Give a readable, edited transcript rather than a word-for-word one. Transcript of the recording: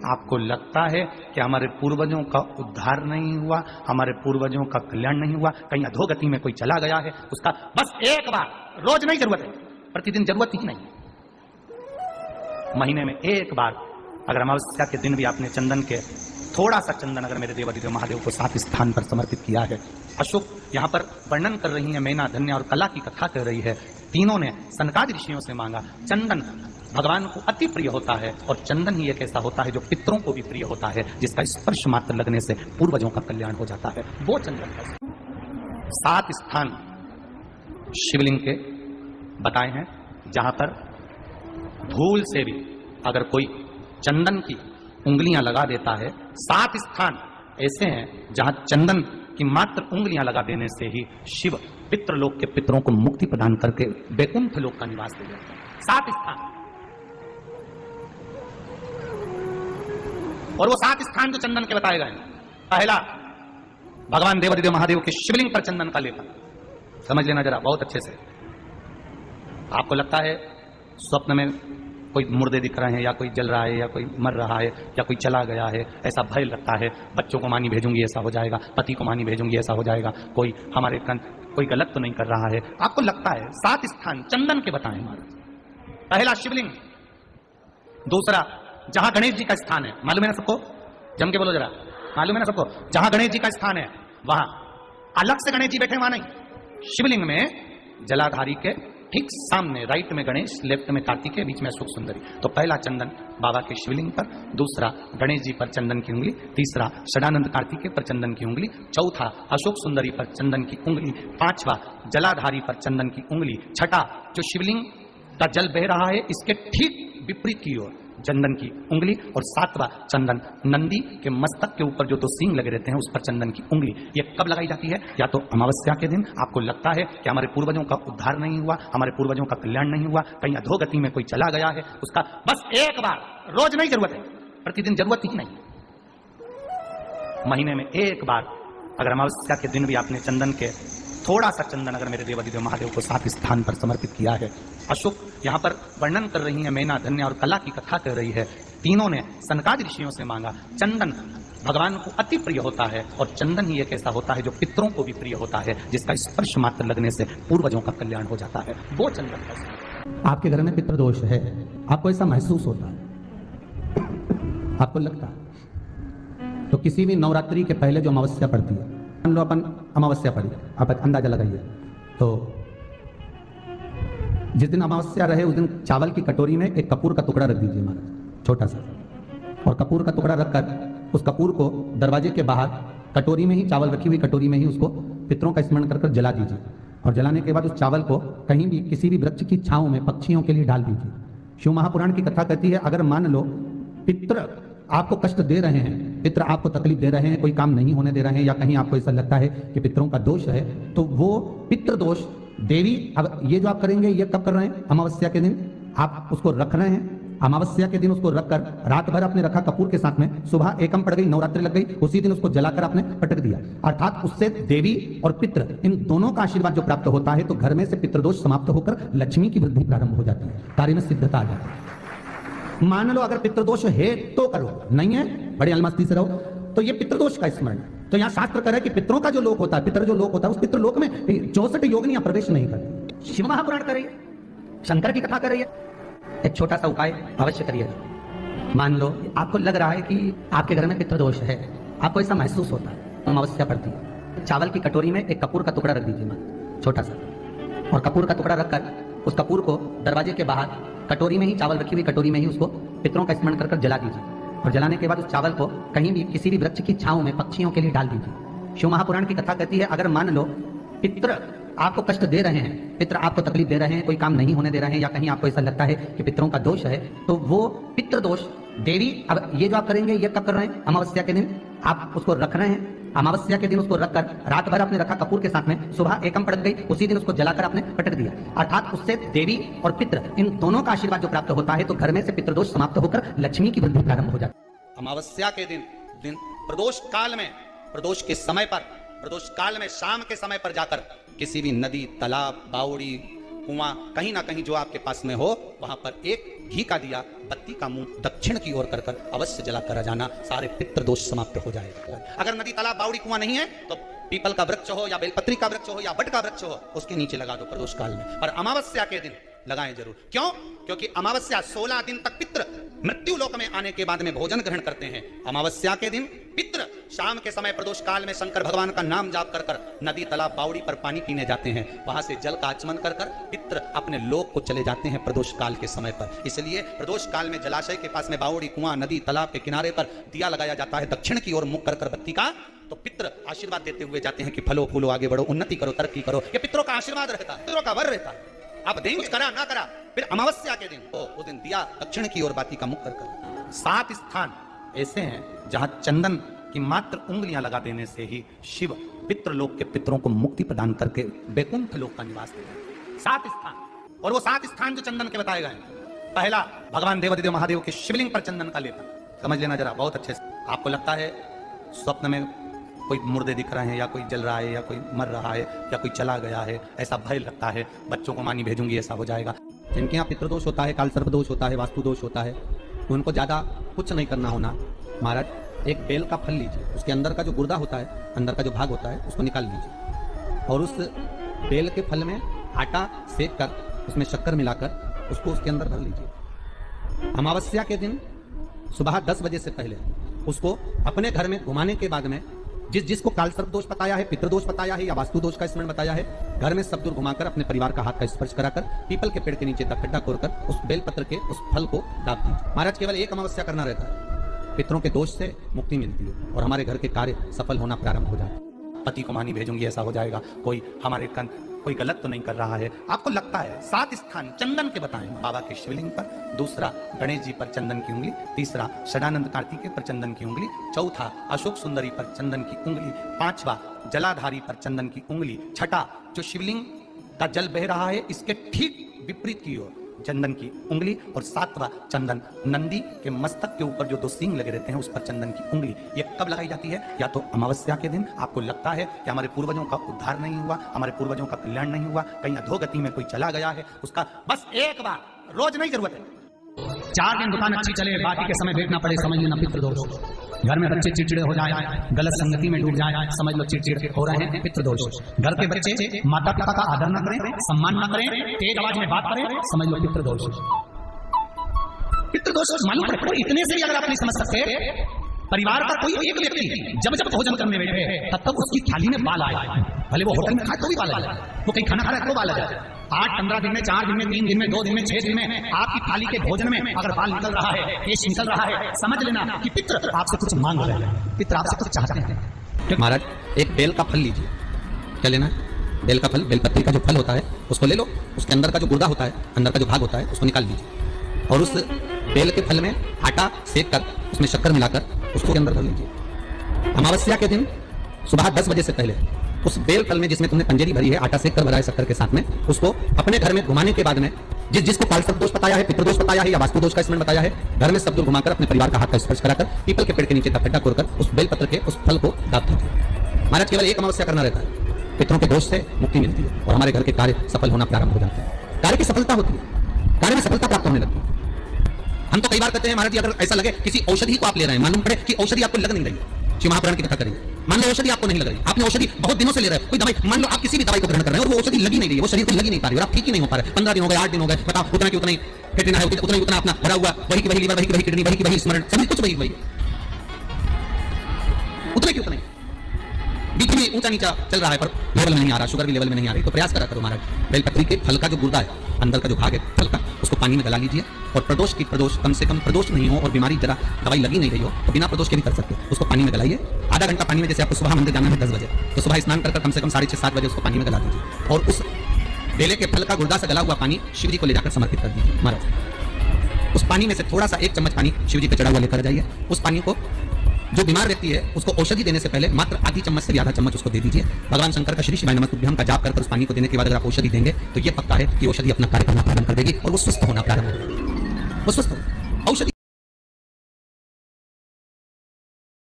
आपको लगता है कि हमारे पूर्वजों का उद्धार नहीं हुआ, हमारे पूर्वजों का कल्याण नहीं हुआ, कहीं अधोगति में कोई चला गया है, उसका बस एक बार, रोज नहीं जरूरत है, प्रतिदिन जरूरत ही नहीं, महीने में एक बार अगर अमावस्या के दिन भी आपने चंदन के थोड़ा सा चंदन अगर मेरे देवादिदेव महादेव को 7 स्थान पर समर्पित किया है। अशोक यहाँ पर वर्णन कर रही है, मैना, धन्य और कला की कथा कर रही है। तीनों ने सनकादि ऋषियों से मांगा। चंदन भगवान को अति प्रिय होता है और चंदन ही एक ऐसा होता है जो पितरों को भी प्रिय होता है, जिसका स्पर्श मात्र लगने से पूर्वजों का कल्याण हो जाता है। वो चंदन का 7 स्थान शिवलिंग के बताए हैं, जहां पर भूल से भी अगर कोई चंदन की उंगलियां लगा देता है। 7 स्थान ऐसे हैं जहां चंदन की मात्र उंगलियां लगा देने से ही शिव पितृलोक के पितरों को मुक्ति प्रदान करके वैकुंठ लोक का निवास दे देते हैं। 7 स्थान, और वो 7 स्थान जो चंदन के बताए गए, पहला भगवान देवादिदेव महादेव के शिवलिंग पर चंदन का लेपन। समझ लेना जरा बहुत अच्छे से। आपको लगता है स्वप्न में कोई मुर्दे दिख रहे हैं, या कोई जल रहा है, या कोई मर रहा है, या कोई चला गया है, ऐसा भय लगता है। बच्चों को मानी भेजूंगी ऐसा हो जाएगा, पति को मानी भेजूंगी ऐसा हो जाएगा, कोई हमारे कोई गलत तो नहीं कर रहा है, आपको लगता है। 7 स्थान चंदन के बताएं महाराज। पहला शिवलिंग, दूसरा जहां गणेश जी का स्थान है, मालूम है ना सबको, जम के बोलो जरा, मालूम है ना सबको, जहां गणेश जी का स्थान है वहां अलग से गणेश जी बैठे, वहां नहीं, शिवलिंग में जलाधारी के ठीक सामने राइट में गणेश, लेफ्ट में कार्तिकेय, बीच में अशोक सुंदरी। तो पहला चंदन बाबा के शिवलिंग पर, दूसरा गणेश जी पर चंदन की उंगली, तीसरा षडानंद कार्तिकेय पर चंदन की उंगली, चौथा अशोक सुंदरी पर चंदन की उंगली, पांचवा जलाधारी पर चंदन की उंगली, छठा जो शिवलिंग का जल बह रहा है इसके ठीक विपरीत की ओर चंदन की उंगली, और 7वां चंदन नंदी के मस्तक के ऊपर जो 2 सींग लगे रहते हैं उस पर चंदन की उंगली। ये कब लगाई जाती है? या तो अमावस्या के दिन। आपको लगता है कि हमारे पूर्वजों का उद्धार नहीं हुआ, हमारे पूर्वजों का कल्याण नहीं हुआ, कहीं अधोगति में कोई चला गया है, उसका बस एक बार, रोज नहीं जरूरत है, प्रतिदिन जरूरत ही नहीं, महीने में एक बार अगर अमावस्या के दिन भी आपने चंदन के थोड़ा सा चंदन अगर मेरे देवादिदेव महादेव को 7 स्थान पर समर्पित किया है। अशोक यहाँ पर वर्णन कर रही है, मैना, धन्य और कला की कथा कर रही है। तीनों ने सनकादि ऋषियों से मांगा। चंदन भगवान को अति प्रिय होता है और चंदन ही एक ऐसा होता है जो पितरों को भी प्रिय होता है, जिसका स्पर्श मात्र लगने से पूर्वजों का कल्याण हो जाता है। वो चंदन का। आपके घर में पितृदोष है, आपको ऐसा महसूस होता है, आपको लगता है, तो किसी भी नवरात्रि के पहले जो अमावस्या पड़ती है, मान लो अपन अमावस्या पड़ी, आप अंदाजा लगाइए, तो जिस दिन अमावस्या रहे उस दिन चावल की कटोरी में एक कपूर का टुकड़ा रख दीजिए महाराज, छोटा सा, और कपूर का टुकड़ा रखकर उस कपूर को दरवाजे के बाहर कटोरी में ही, चावल रखी हुई कटोरी में ही उसको पितरों का स्मरण कर जला दीजिए, और जलाने के बाद उस चावल को कहीं भी किसी भी वृक्ष की छांव में पक्षियों के लिए डाल दीजिए। शिव महापुराण की कथा कहती है, अगर मान लो पितृ आपको कष्ट दे रहे हैं, पितृ आपको तकलीफ दे रहे हैं, कोई काम नहीं होने दे रहे हैं, या कहीं आपको ऐसा लगता है कि पितरों का दोष है, तो वो पितृ दोष देवी, अब ये जो आप करेंगे ये कब कर रहे हैं? अमावस्या के दिन आप उसको रख रहे हैं, अमावस्या के दिन उसको रखकर रात भर आपने रखा कपूर के साथ में, सुबह एकम पड़ गई, नवरात्रि लग गई, उसी दिन उसको जलाकर आपने पटक दिया, अर्थात उससे देवी और पितृ इन दोनों का आशीर्वाद जो प्राप्त होता है, तो घर में से पितृदोष समाप्त होकर लक्ष्मी की वृद्धि प्रारंभ हो जाती है, कार्य में सिद्धता आ जाती है। मान लो अगर पितृदोष है तो करो, नहीं है बड़े अलमस्ती से रहो, तो ये पितृदोष का स्मरण। तो यहाँ शास्त्र कह रहा है कि पितरों का जो लोक होता है, पितर जो लोक होता है, उस पितृलोक में 64 योगिनियां प्रवेश नहीं करती। शिव महापुराण कर रही है, शंकर की कथा कर रही है, एक छोटा सा उपाय अवश्य करिएगा। मान लो आपको लग रहा है कि आपके घर में पितृदोष है, आपको ऐसा महसूस होता है, अमावस्या पड़ती है, चावल की कटोरी में एक कपूर का टुकड़ा रख दीजिए छोटा सा, और कपूर का टुकड़ा रखकर उस कपूर को दरवाजे के बाहर कटोरी में ही, चावल रखी हुई कटोरी में ही उसको पितरों का स्मरण कर जला दीजिए, और जलाने के बाद उस चावल को कहीं भी किसी भी वृक्ष की छांव में पक्षियों के लिए डाल दीजिए। शिव महापुराण की कथा कहती है, अगर मान लो पितृ आपको कष्ट दे रहे हैं, पितृ आपको तकलीफ दे रहे हैं, कोई काम नहीं होने दे रहे हैं, या कहीं आपको ऐसा लगता है कि पितरों का दोष है, तो वो पितृ दोष देवी, अब ये जो आप करेंगे ये कब कर रहे हैं? अमावस्या के दिन आप उसको रख रहे हैं, अमावस्या के दिन उसको रखकर रात भर आपने रखा कपूर के साथ में, सुबह एकम पड़ गई, उसी दिन उसको जलाकर आपने पटक दिया, अर्थात उससे देवी और पितृ इन दोनों का आशीर्वाद जो प्राप्त होता है, तो घर में से पितृदोष समाप्त होकर लक्ष्मी की वृद्धि प्रारंभ हो जाती है। अमावस्या के दिन प्रदोष काल में, प्रदोष के समय पर, प्रदोष काल में शाम के समय पर जाकर किसी भी नदी, तालाब, बावड़ी, कुआं, कहीं ना कहीं जो आपके पास में हो, वहां पर एक घी का दिया बत्ती का मुंह दक्षिण की ओर कर कर अवश्य जलाकर जाना, सारे पितृ दोष समाप्त हो जाएगा। अगर नदी, तालाब, बावड़ी, कुआं नहीं है तो पीपल का वृक्ष हो या बेलपत्री का वृक्ष हो या बट का वृक्ष हो, उसके नीचे लगा दो प्रदोष काल में। पर अमावस्या के दिन लगाएं जरूर। क्यों? क्योंकि अमावस्या 16 दिन तक पितृ मृत्यु लोक में आने के बाद में भोजन ग्रहण करते हैं। अमावस्या के दिन पितृ शाम के समय प्रदोष काल में शंकर भगवान का नाम जाप कर कर नदी, तालाब, बावड़ी पर पानी पीने जाते हैं। वहां से जल का आचमन कर कर पितृ अपने लोक को चले जाते हैं प्रदोष काल के समय पर। इसलिए प्रदोष काल में जलाशय के पास में बावड़ी, कुआं, नदी, तालाब के किनारे पर दिया लगाया जाता है दक्षिण की ओर मुख कर कर बत्ती का, तो पितृ आशीर्वाद देते हुए जाते हैं कि फलो फूलो, आगे बढ़ो, उन्नति करो, तरक्की करो। ये पितरों का आशीर्वाद रहता है, पितरों का वर रहता है। अब देंगे करा ना करा, फिर अमावस्या के दिन तो उस दिन दिया दक्षिण की ओर बाती का मुख कर कर। 7 स्थान ऐसे हैं जहां चंदन की मात्र उंगलियां लगा देने से ही शिव पितृलोक के पितरों को मुक्ति प्रदान करके वैकुंठ लोक का निवास देते हैं। 7 स्थान, और वो 7 स्थान जो चंदन के बताए गए। पहला, भगवान देवादिदेव महादेव के शिवलिंग पर चंदन का लेपन। समझ लेना जरा बहुत अच्छे से। आपको लगता है स्वप्न में कोई मुर्दे दिख रहे हैं, या कोई जल रहा है, या कोई मर रहा है, या कोई चला गया है, ऐसा भय लगता है, बच्चों को मानी भेजूंगी ऐसा हो जाएगा। जिनके यहाँ पितृदोष होता है, काल सर्प दोष होता है, वास्तु दोष होता है, उनको ज्यादा कुछ नहीं करना होना। महाराज, एक बेल का फल लीजिए, उसके अंदर का जो गुर्दा होता है, अंदर का जो भाग होता है, उसको निकाल लीजिए, और उस बेल के फल में आटा सेक कर उसमें शक्कर मिलाकर उसको उसके अंदर भर लीजिए। अमावस्या के दिन सुबह 10 बजे से पहले उसको अपने घर में घुमाने के बाद में जिसको काल सर्प दोष बताया है, पितृदोष बताया है, या वास्तु दोष का स्मरण बताया है, घर में सब दूर घुमाकर अपने परिवार का हाथ का स्पर्श कराकर पीपल के पेड़ के नीचे तक खड्डा खोदकर उस बेलपत्र के उस फल को दाब दीजिए। महाराज, केवल एक अमावस्या करना रहता है, पितरों के दोष से मुक्ति मिलती है और हमारे घर के कार्य सफल होना प्रारंभ हो जाता है। पति को मानी भेजूंगी ऐसा हो जाएगा। कोई हमारे कोई गलत तो नहीं कर रहा है। आपको लगता है 7 स्थान चंदन के बताएं। बाबा के शिवलिंग पर, दूसरा गणेश जी पर चंदन की उंगली, तीसरा सदानंद कार्तिकेय पर चंदन की उंगली, चौथा अशोक सुंदरी पर चंदन की उंगली, 5वां जलाधारी पर चंदन की उंगली, 6ठा जो शिवलिंग का जल बह रहा है इसके ठीक विपरीत की ओर चंदन की उंगली, और 7वां चंदन नंदी के मस्तक के ऊपर जो 2 सींग लगे रहते हैं उस पर चंदन की उंगली। ये कब लगाई जाती है? या तो अमावस्या के दिन। आपको लगता है कि हमारे पूर्वजों का उद्धार नहीं हुआ, हमारे पूर्वजों का कल्याण नहीं हुआ, कहीं अधोगति में कोई चला गया है, उसका बस एक बार, रोज नहीं जरूरत है, 4 दिन दुकान अच्छी चले, बाकी के समय देखना पड़े, समझ लेना पितृदोष। घर में बच्चे चिड़चिड़े हो जाए, गलत संगति में डूब जाए, समझ लो चिड़चिड़े हो रहे हैं, पितृदोष। घर के बच्चे माता पिता का आदर न करें, सम्मान न करें, तेज आवाज में बात करें, समझ लो पितृदोष। पितृदोष मालूम पड़े, इतने से भी अगर आप नहीं समझ सकते, परिवार का कोई एक व्यक्ति जब जब भोजन करने बैठे तब तक उसकी थाली में बाल आए, भले वो होटल में खाए तो भी बाल आ जाए, वो कहीं खाना खा रहा है तो बाल आ जाए। 8-15 दिन में, 4 दिन में, 3 दिन में, 2 दिन में, 6 दिन में आपकी थाली के भोजन में अगर बाल निकल रहा है, केश निकल रहा है, समझ लेना कि पितृ आपसे कुछ मांग रहे हैं, पितृ आपसे कुछ चाहते हैं। महाराज, एक बेल का फल लीजिए। क्या लेना है? बेल का फल, बेलपत्री का जो फल होता है उसको ले लो, उसके अंदर का जो गुर्दा होता है, अंदर का जो भाग होता है, उसको निकाल लीजिए, और उस बेल के फल में आटा सेक कर उसमें शक्कर मिलाकर उसको अंदर भर लीजिए। अमावस्या के दिन सुबह 10 बजे से पहले उस बेल फल में जिसमें तुमने पंजेरी भरी है, आटा सेक कर भरा है शक्कर के साथ में, उसको अपने घर में घुमाने के बाद में जिसको काल सर्प दोष बताया है, पितृदोष बताया है, या वास्तु दोष का स्मरण बताया है, घर में सब दूर घुमाकर अपने परिवार का हाथ का स्पर्श कराकर पीपल के पेड़ के नीचे तक खड्डा खोदकर उस बेलपत्र के उस फल को दाब दीजिए। महाराज, केवल एक अमावस्या करना रहता है, पितरों के दोष से मुक्ति मिलती है और हमारे घर के कार्य सफल होना प्रारंभ हो जाता है। कार्य की सफलता होती है, कार्य में सफलता प्राप्त होने लगती है। हम तो कई बार कहते हैं महाराज जी, अगर ऐसा लगे किसी औषधि को आप ले रहे हैं, मालूम पड़े कि औषधि आपको लग नहीं रही, शिव महापुराण की कथा करेंगे, मान लो औषधि आपको नहीं लग रही, आपने औषधि बहुत दिनों से ले रहे हैं, कोई दवाई, मान लो आप किसी भी दवाई को ग्रहण कर रहे हैं और वो औषधि लगी नहीं रही है, वो शरीर को लगी नहीं पा रही, और आप ठीक ही नहीं हो पा रहे, 15 दिन हो गए, 8 दिन हो गए, बताओ उतना की उतना ही फिटना है, उतना ही उतना अपना भरा हुआ, वही की वही लीवर, वही की वही किडनी, वही की वही स्मरण, सभी कुछ वही वही, उतना की उतना ही, बीच में ऊंचा नीचा चल रहा है पर लेवल में नहीं आ रहा, शुगर भी लेवल में नहीं आ रही, तो प्रयास करा करो महाराज, बेलपत्री के फल का जो गुर्दा है, अंदर का जो भाग है फल का, उसको पानी में गला लीजिए, और प्रदोष कम से कम प्रदोष नहीं हो और बीमारी जरा दवाई लगी नहीं रही हो तो बिना प्रदोष के भी कर सकते हो, उसको पानी में गलाइए, आधा घंटा पानी में, जैसे आपको सुबह मंदिर जाना है 10 बजे, तो सुबह स्नान कर कम से कम 6:30-7 बजे उसको पानी में गला दीजिए, और उस बेले के फल का गुर्दा से गला हुआ पानी शिव जी को ले जाकर समर्पित कर दीजिए। महाराज, उस पानी में से थोड़ा सा 1 चम्मच पानी शिव जी पे चढ़ा हुआ लेकर जाइए, उस पानी को जो बीमार व्यक्ति है उसको औषधि देने से पहले मात्र आधी चम्मच से भी आधा चम्मच उसको दे दीजिए। भगवान शंकर का श्री शिवाय नमस्तुभ्यं का जाप कर उस पानी को देने के बाद अगर आप औषधि देंगे तो ये पक्का है कि औषधि अपना कार्य करना प्रारंभ कर देगी और वो स्वस्थ होना प्रारंभ होगा, वो स्वस्थ औषधि